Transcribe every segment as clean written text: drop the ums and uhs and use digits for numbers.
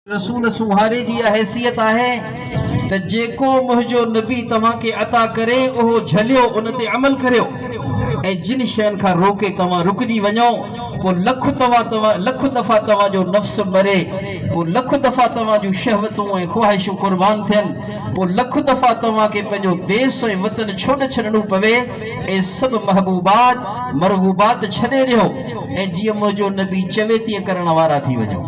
रसूल सुहारे जी हैसियत है त जेको मुझो नबी तव्हां के अता करे ओहो झलियो उन ते अमल करियो ऐं जिन शयन का रोके तव्हां रुकजी वञो पो लख दफ़ा तव्हां जो नफ्स मरे पो लख दफ़ा तव्हां जो शहवतूं ऐं ख्वाहिशूं कुर्बान थियनि पो लख दफ़ा तव्हां के पंहिंजो देश ऐं वतन छोड़ छॾणो पवे ऐं सभु महबूबात मरगूबात छॾे ॾियो ऐं जीअं मुझो नबी चवे तीअं करण वारा थी वञो।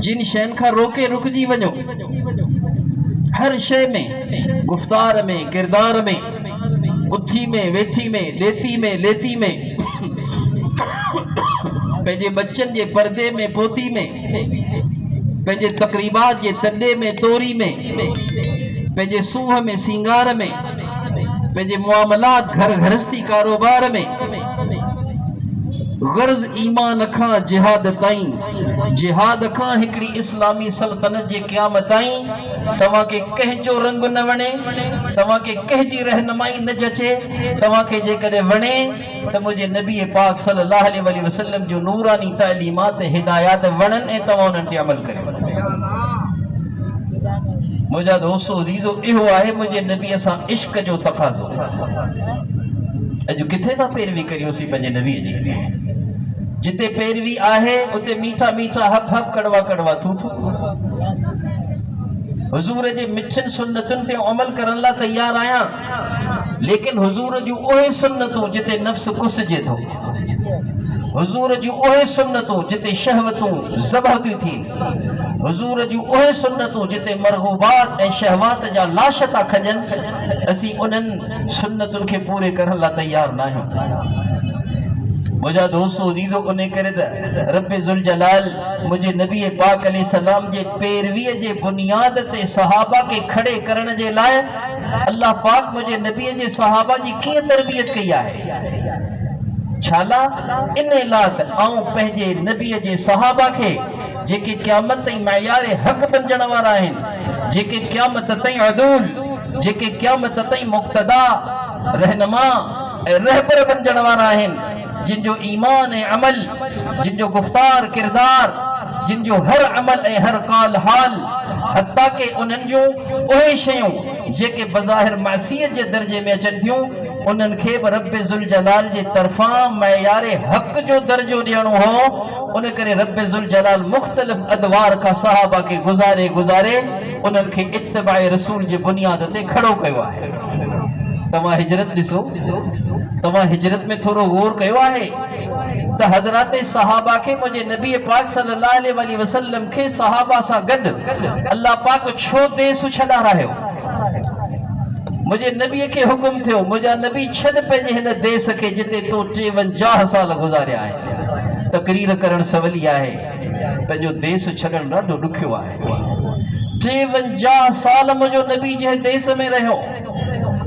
जिन शयन का रोके रुकजी वञो हर शय में गुफ्तार में किरदार में उथी में वेठी में लेती में पंहिंजे बच्चन जे पर्दे में पोती में पंहिंजे तकरीबात जे तॾे में तोरी में पंहिंजे सूह में सिंगार में पंहिंजे मुआमलात घर गृहस्थी कारोबार में गर्ज ईमान खां जिहाद ताईं जिहाद खां हिकड़ी इस्लामी सल्तनत जे क़यामत ताईं तव्हां के कंहिंजो रंग न वणे तव्हां के कंहिंजी रहनुमाई न जचे तव्हां के जेकॾहिं वणे त मुंहिंजे नबी पाक सल्लल्लाहु अलैहि वसल्लम जो नूरानी तालीमात हिदायत वणनि ऐं तव्हां उन्हनि ते अमल करियो। मुंहिंजा दोस्तो अज़ीज़ो इहो आहे मुंहिंजे नबीअ सां इश्क जो तक़ाज़ो। अॼु किथे था पैरवी करियोसीं पंहिंजे नबीअ जी जिते पैरवी आहे उते मीठा मीठा हक हक कड़वा कड़वा थू थू हुजूर जे मिठन सुन्नतुनि ते अमल करण ला तैयार आया लेकिन हुजूर जी ओहे सुन्नतूं जिते नफ्स कुसजे थो हुजूर जी ओहे सुन्नतूं जिते शहवतूं ज़बह थी थी हुजूर जी ओहे सुन्नतूं जिते मरगूबात ऐं शहवात जा लाश था खजन असी उन्हनि सुन्नतुनि खे पूरे करण ला तैयार न आहियूं। मुझा दोस्तों अजीजो उन्हें करे रब्बे जुल जलाल मुझे नबी पाक अलैहि सलाम जे पैरवीअ जे बुनियाद ते सहाबा के खड़े करण जे लाए अल्लाह पाक मुझे नबी जे सहाबा जी कीअं तरबियत कई आहे छाला इन लात आऊं पंहिंजे नबी जे सहाबा के जेके क़यामत ताईं मयार हक बणजण वारा आहिनि जेके क़यामत ताईं अदूल जेके क़यामत ताईं मुक्तदा रहनुमा ऐं रहबर बणजण वारा आहिनि जिन जो ईमान ऐं अमल जिन जो गुफ्तार किरदार जिन जो हर अमल ऐं हर काल हाल हत्ता के उन्हनि जो ओहे शयूं जेके बज़ाहिर मासियत जे दर्जे में अचनि थियूं उन्हनि खे बि रब्बे जुल जलाल जे तरफ़ां मयारे हक़ जो दर्जो ॾियणो हो उन करे रब्बे जुल जलाल मुख़्तलिफ़ अदवार खां सहाबा खे गुज़ारे उन्हनि खे इत्तिबाए रसूल जे बुनियाद ते खड़ो कयो आहे। तव्हां हिजरत ॾिसो तव्हां हिजरत में थोरो गौर कयो आहे त हज़रात सहाबा के मुझे नबी पाक सल्लल्लाहु अलैहि वसल्लम के सहाबा सां गॾु अल्लाह पाक छो देस छॾारायो मुझे नबी के हुकुम थियो मुझा नबी छॾ पंहिंजे हिन देस के जिते तो 53 साल गुज़ारिया आहिनि तकरीर करण सवली आहे पंहिंजो देस छॾण ॾाढो ॾुखियो आहे 53 साल मुझो नबी जे देस में रहियो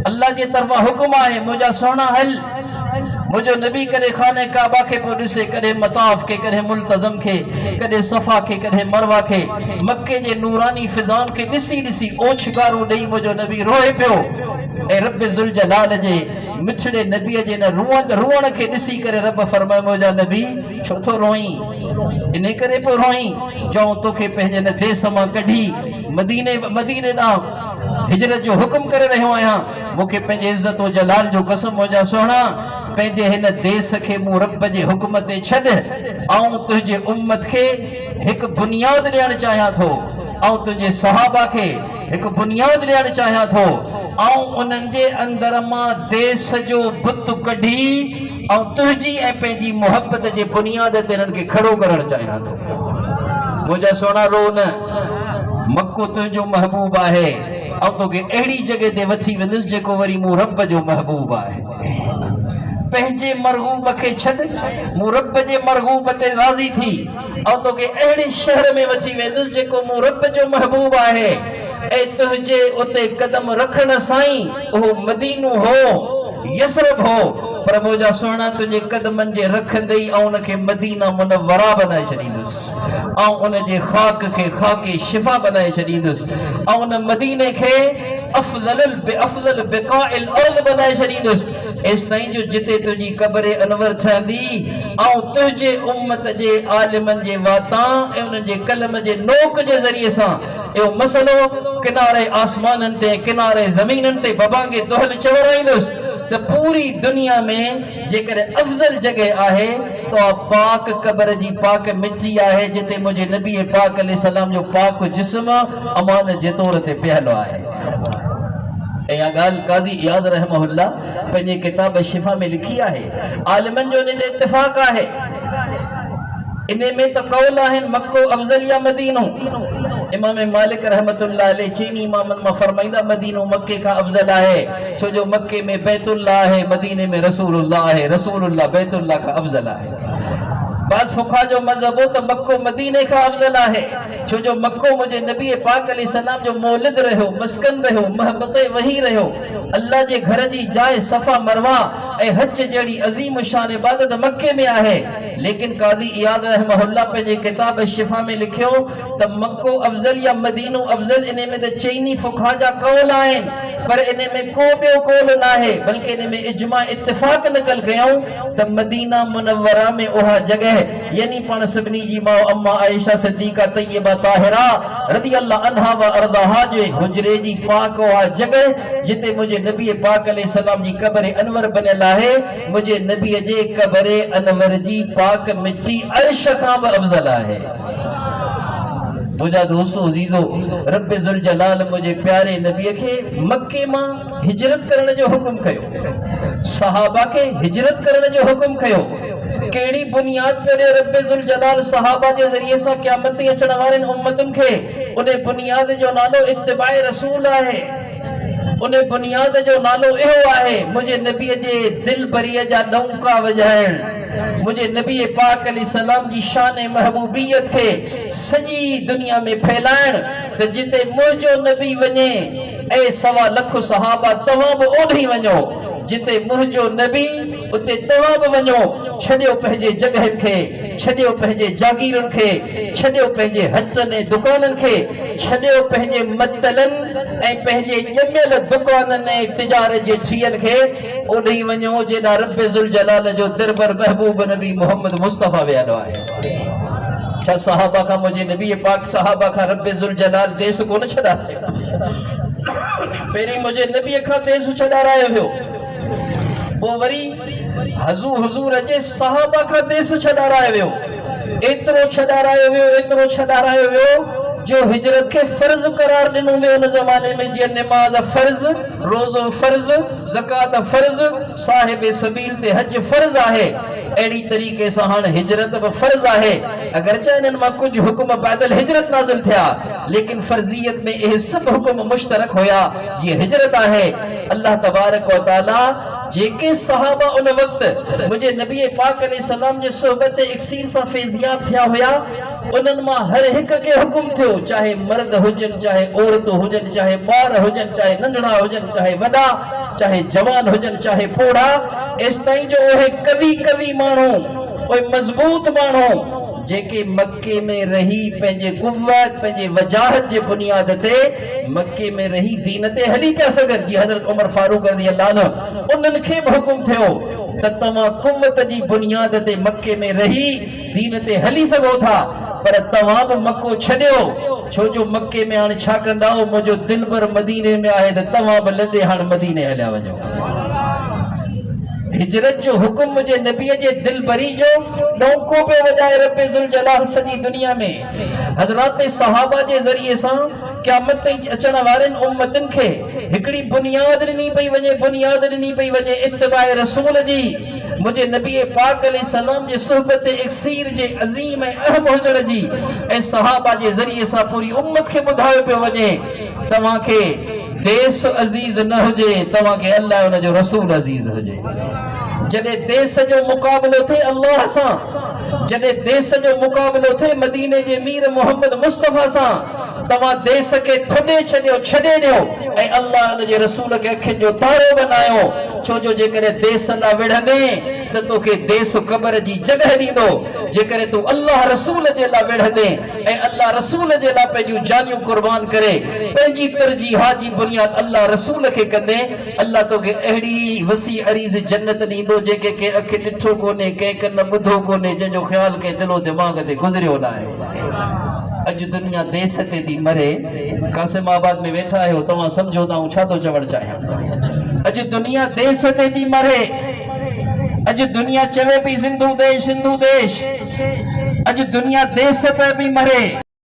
अल्लाह जे तरफा हुकुम आहे मुझा सोना हल मुझो नबी कदे खाने काबा के पो ॾिसे कदे मताफ के कदे मुल्तज़म के कदे सफ़ा के कदे मरवा के मक्के जे नूरानी फिज़ान के ॾिसी ओछगारो ॾेई मुझो नबी रोए पियो ऐं रब जुल जलाल जे मिठड़े नबीअ जे न रुअण के ॾिसी करे रब फरमाए मुझा नबी छो थो रोई इन करे पियो रोई जो तोखे पंहिंजे न देस मां कढी मदीने ॾांहुं हिजरत जो हुकुम करे रहियो आहियां मूंखे पंहिंजे इज़्ज़त व जलाल जो कसम मुझा सोना पंहिंजे हिन देस खे मूं रब जे हुकुम ते छॾ ऐं तुंहिंजे उम्मत खे हिकु बुनियाद ॾियणु चाहियां थो ऐं तुंहिंजे सहाबा खे हिकु बुनियाद ॾियणु चाहियां थो ऐं उन्हनि जे अंदर मां देस जो बुत कढी ऐं तुंहिंजी ऐं पंहिंजी मुहबत जे बुनियाद ते हिननि खे खड़ो करणु चाहियां थो। मुंहिंजा सोना रो न मक्को तुंहिंजो महबूब आहे ऐं तोखे अहिड़ी जॻह ते वठी वेंदुसि जेको वरी मूं रब जो महबूब आहे पंहिंजे मरगूब खे छॾ मूं रब जे मरगूब ते राज़ी थी ऐं तोखे अहिड़े शहर में वठी वेंदुसि जेको मूं रब जो महबूब आहे ऐं तुंहिंजे उते कदम रखण साईं उहो मदीनो हो यसरब हो पर मुझा सोना तुझे कदमन जे रखंदे ऐं उनखे मदीना मुनव्वरा बनाए छॾींदुसि ऐं उन जे खाक खे खाके शिफ़ा बनाए छॾींदुसि ऐं उन मदीने खे अफ़ज़ल बिक़ाइल अर्ज़ बनाए छॾींदुसि इस ताईं जो जिते तुझी कब्र अनवर ठहंदी ऐं तुझे उम्मत जे आलिमन जे वाता ऐं उन्हनि जे कलम जे नोक जे ज़रिए सां इहो मसलो किनारे आसमाननि ते किनारे ज़मीननि ते बबांगे दोहल चवराईंदुसि तो पूरी दुनिया में जेकर अफजल जगह आहे तो पाक कब्र जी पाक मिट्टी आहे जिते मुझे नबी पाक अलैहि सलाम जो पाक जिस्म अमान जे तौर ते पियल आहे। या गाल काजी इयाद रहमहुल्लाह पंहिंजे किताब शिफा में लिखी आहे। आलिमन जो इन इत्तिफाक आहे इन में तो कौल आहिन मक्को अफजल या मदीनो। इमाम मालिक रहमतुल्लाह अलैह चीनी इमामन में फरमाइंदा मदीनो मक्के का अफजल आहे छो जो मक्के में बैतुल्लाह है मदीने में रसूलुल्लाह है रसूलुल्लाह बैतुल्लाह का अफजल आहे। बास फुका जो मजहब हो तो मक्को मदीने का अफजल आहे छो जो मक्को मुझे नबी पाक अलैहि सलाम जो मौलिद रहो मस्कन रहो महबत वही रहो अल्लाह जे घर जी जाए सफा मरवा ए हज जड़ी अजीम शान इबादत मक्के में आहे। लेकिन काजी इयाद रहमहुल्लाह पंहिंजे किताब शिफा में लिखियो त मक्को अफजल या मदीनो अफजल इन में त चईनी फुका जा कौल आहिनि पर इन में को ॿियो कौल न आहे बल्कि इन में इजमा इत्तिफाक नकल कयूं त मदीना मुनव्वरा में उहा जगह यानी पाण सभिनी जी मां अम्मा आयशा सिद्दीका तय्यबा ताहिरा रज़ियल्लाहु अन्हा व अर्दाहा जे हुजरे जी पाक उहा जगह जिते मुझे नबी पाक अलैहि सलाम जी कब्र अनवर बनियल आहे मुझे नबी जे कब्र अनवर जी पाक मिट्टी अर्श खां बि अफजल आहे। मुझा दोस्तों अजीजो रब जुल जलाल मुझे प्यारे नबी के मक्के मां हिजरत करने जो हुक्म कयो सहाबा के हिजरत करने जो हुक्म कयो केड़ी बुनियाद पे रब जुल जलाल सहाबा के जरिए से क़यामत अचण वारन उम्मतन के उन बुनियाद जो नालो इत्तिबाए रसूल आहे। उन बुनियाद जो नालो इहो आहे मुझे नबी जे दिल बरीअ जा डंका वजाइण मुझे नबी पाक अलैहि सलाम जी शान महबूबियत के सजी दुनिया में फैलाइण त जिते मुझो नबी वने ए सवा लख सहाबा तवां बि ओढ़ी वञो जिते मुझो नबी उते तवां बि वञो छॾियो पंहिंजे जगह के छॾियो पंहिंजे जागीरुनि खे छॾियो पंहिंजे हटनि दुकाननि खे छॾियो पंहिंजे मतलनि ऐं पंहिंजे ॼमियल दुकाननि ऐं तिजारत जे ठियल खे ओॾी वञो जेॾा रब जुल जलाल जो दरबार महबूब नबी मोहम्मद मुस्तफ़ा वियल आहे। छा सहाबा का मुझे नबी पाक सहाबा का रब जुल जलाल देश कोन छॾा पहिरीं मुझे नबी का देश छॾारायो वियो पोइ वरी हुजूर अचे सहाबा का देश छॾारायो वियो एतिरो छॾारायो वियो एतिरो छॾारायो वियो जो हिजरत के फर्ज करार दिनो में उन जमाने में जे नमाज फर्ज रोजो फर्ज ज़कात फर्ज साहिब सबील ते हज फर्ज आहे एड़ी तरीके से हां हिजरत ब फर्ज आहे। अगर चाहे मा कुछ हुक्म बादल हिजरत नाज़िल थिया लेकिन फर्जियत में ये सब हुक्म मुश्तरक होया जी हिजरत आहे। अल्लाह तबारक व तआला जेके सहाबा उन वक्त मुझे नबी पाक अलैहि सलाम जे सोहबत इक्सीर सा फैजियाब थिया होया उनन मा हर एक के हुक्म थियो चाहे मर्द हुजन चाहे औरत हुजन चाहे बार हुजन चाहे नंढड़ा हुजन चाहे वडा चाहे जवान हुजन चाहे पोड़ा इस ताईं जो ओहे कवि कवि मानो ओए मजबूत मानो जेके मक्के में रही पंहिंजे कुव्वत पंहिंजे वजाहत जे बुनियाद ते मक्के में रही दीन ते हली पिया सघनि जी हज़रत उमर फारूक रज़ियल्लाहु अन्हु उन्हनि खे बि हुकुम थियो त तव्हां कुव्वत जी बुनियाद ते मक्के में रही दीन ते हली सघो था पर तव्हां बि मक्को छॾियो छो जो मक्के में हाणे छा कंदा मुंहिंजो दिलबर मदीने में आहे त तव्हां बि लॾे हाणे मदीने हलिया वञो। हिजरत जो हुक्म मुझे नबी जे दिल भरी जो डोंको पे वजाए रब जुल जलाल सजी दुनिया में हजरत सहाबा जे जरिए से क़यामत अचण वारन उम्मतन के हिकड़ी बुनियाद ॾिनी पई वञे इत्तिबाए रसूल जी मुझे नबी पाक अलैहि सलाम जे सोहबत इक्सीर जे अजीम ऐं अहम हुजण जी ऐं सहाबा जे जरिए से पूरी उम्मत के बुधायो पे वञे तव्हां के देश अजीज न हुजे तव्हां के अल्लाह उन जो रसूल अजीज हुजे। जडे देश जो मुकाबलो थे अल्लाह सा जडे देश जो मुकाबलो थे मदीने जे मीर मोहम्मद मुस्तफा सा तव्हां देश खे थोॾे छॾियो छॾे ॾियो ऐं अल्लाह उन जे रसूल खे अखियुनि जो तारो बनायो। छो जो जेकॾहिं देश लाइ विढ़ंदे त तोखे देश क़बर जी जॻह ॾींदो। जेकॾहिं तूं अल्लाह रसूल जे लाइ विढ़ंदे ऐं अल्लाह रसूल जे लाइ पंहिंजूं जानियूं कुर्बान करे पंहिंजी तरजीह जी बुनियाद अल्लाह रसूल खे कंदे अल्लाह तोखे अहिड़ी वसी अरीज़ जन्नत ॾींदो जेके के अखि ॾिठो कोन्हे, कंहिं कन ॿुधो कोन्हे, जंहिंजो ख़्यालु कंहिं दिलो दिमाग़ ते गुज़रियो न आहे। अॼु दुनिया देश ते थी मरे। कासिमाबाद में वेठा आहियो, तव्हां सम्झो था छा थो चवणु चाहियां। अॼु दुनिया देश ते थी मरे। अॼु दुनिया चवे पई सिंधु देश सिंधु देश। अॼु दुनिया देश पे भी मरे।